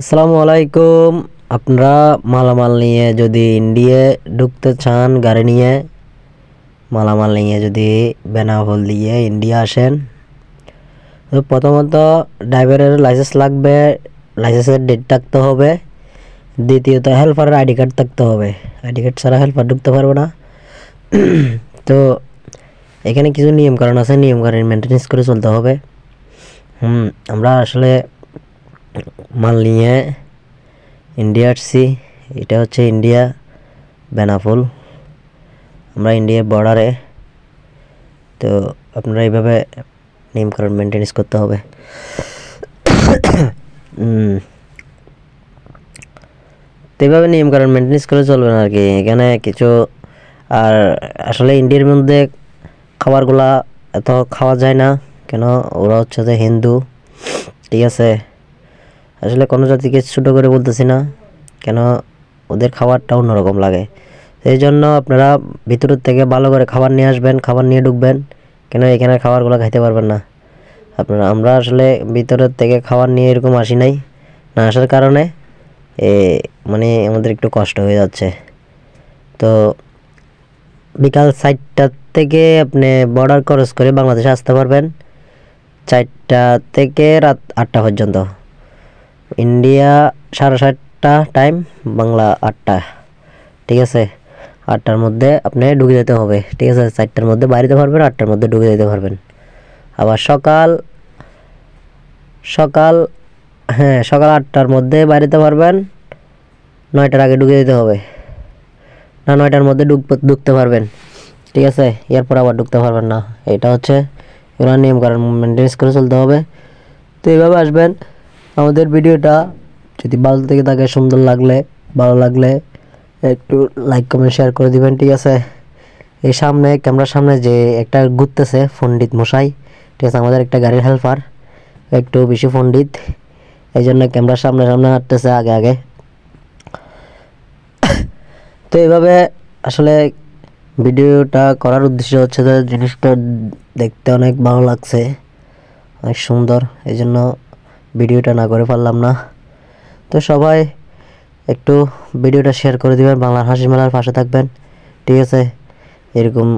আসসালামু আলাইকুম। আপনারা মালামাল নিয়ে যদি ইন্ডিয়া ঢুকতে চান, গাড়ি নিয়ে মালামাল নিয়ে যদি বেনাপোল দিয়ে ইন্ডিয়া আসেন, তো প্রথমত ড্রাইভারের লাইসেন্স লাগবে, লাইসেন্সের ডেট থাকতে হবে। দ্বিতীয়ত হেল্পারের আইডি কার্ড থাকতে হবে, আইডি কার্ড ছাড়া হেল্পার ঢুকতে পারবে না। তো এখানে কিছু নিয়মকানুন আছে, নিয়মকানুন মেনটেন্স করে চলতে হবে। আমরা আসলে মাল নিয়ে ইন্ডিয়া আসছি। এটা হচ্ছে ইন্ডিয়া বেনাপোল, আমরা ইন্ডিয়ার বর্ডারে। তো আপনারা এইভাবে নিয়মকানুন মেনটেন্স করতে হবে। তো এইভাবে নিয়মকানুন মেনটেন্স করে চলবে না আর কি। এখানে কিছু আর আসলে ইন্ডিয়ার মধ্যে খাবারগুলা এত খাওয়া যায় না, কেন ওরা হচ্ছে যে হিন্দু, ঠিক আছে। আসলে কোনো জাতিকে ছোটো করে বলতেছি না, কেন ওদের খাবারটা অন্যরকম লাগে। সেই জন্য আপনারা ভিতরের থেকে ভালো করে খাবার নিয়ে আসবেন, খাবার নিয়ে ঢুকবেন, কেন এখানে খাবারগুলো খাইতে পারবেন না আপনারা। আমরা আসলে ভিতরের থেকে খাবার নিয়ে এরকম আসি নাই, না আসার কারণে মানে আমাদের একটু কষ্ট হয়ে যাচ্ছে। তো বিকাল 4টা থেকে আপনি বর্ডার ক্রস করে বাংলাদেশে আসতে পারবেন 4টা থেকে রাত 8টা পর্যন্ত। ইন্ডিয়া 7:30 টাইম, বাংলা 8টা, ঠিক আছে। 8টার মধ্যে আপনি ঢুকে যেতে হবে, ঠিক আছে। 4টার মধ্যে বাইরে যেতে পারবেন, 8টার মধ্যে ঢুকে যেতে পারবেন। আবার সকাল সকাল সকাল 8টার মধ্যে বাইরেতে পারবেন, 9টার আগে ঢুকে যেতে হবে, না 9টার মধ্যে ঢুকতে পারবেন, ঠিক আছে। এরপর আবার ঢুকতে পারবেন না। এটা হচ্ছে এগুলো নিয়ম কারণ মেনটেন্স করে চলতে হবে। তো এইভাবে আসবেন। আমাদের ভিডিওটা যদি ভালো থেকে থাকে, সুন্দর লাগলে, ভালো লাগলে একটু লাইক কমেন্ট শেয়ার করে দিবেন, ঠিক আছে। এই সামনে ক্যামেরার সামনে যে একটা ঘুরতেছে পণ্ডিত মশাই, ঠিক আছে, আমাদের একটা গাড়ির হেল্পার, একটু বেশি পণ্ডিত, এই জন্য ক্যামেরার সামনে সামনে হাঁটতেছে আগে আগে। তো এইভাবে আসলে ভিডিওটা করার উদ্দেশ্য হচ্ছে যে জিনিসটা দেখতে অনেক ভালো লাগছে, অনেক সুন্দর, এই জন্য ভিডিওটা না করে পারলাম না। তো সবাই একটু ভিডিওটা শেয়ার করে দিবেন, বাংলার হাসি মেলার পাশে থাকবেন, ঠিক আছে। এরকম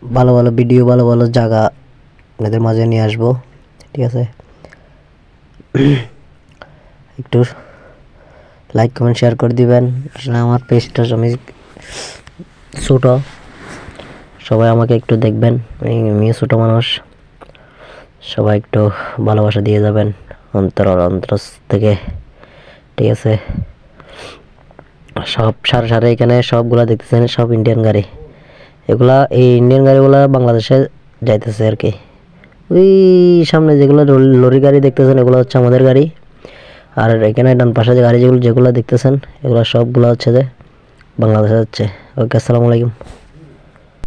ভালো ভালো ভিডিও, ভালো ভালো জায়গা আপনাদের মাঝে নিয়ে আসবো, ঠিক আছে। একটু লাইক কমেন্ট শেয়ার করে দিবেন। আসলে আমার পেজটা আমি ছোট, সবাই আমাকে একটু দেখবেন, আমিও ছোটো মানুষ, সবাই একটু ভালোবাসা দিয়ে যাবেন অন্তর থেকে, ঠিক আছে। সব সারে সারে এখানে সবগুলা দেখতেছেন, সব ইন্ডিয়ান গাড়ি। এগুলা এই ইন্ডিয়ান গাড়িগুলা বাংলাদেশে যাইতেছে আর কি। ওই সামনে যেগুলো লরি গাড়ি দেখতেছেন, এগুলো হচ্ছে আমাদের গাড়ি। আর এখানে ডান পাশে যে গাড়ি যেগুলো দেখতেছেন, এগুলো সবগুলো হচ্ছে যে বাংলাদেশে যাচ্ছে। ওকে, আসসালামু আলাইকুম।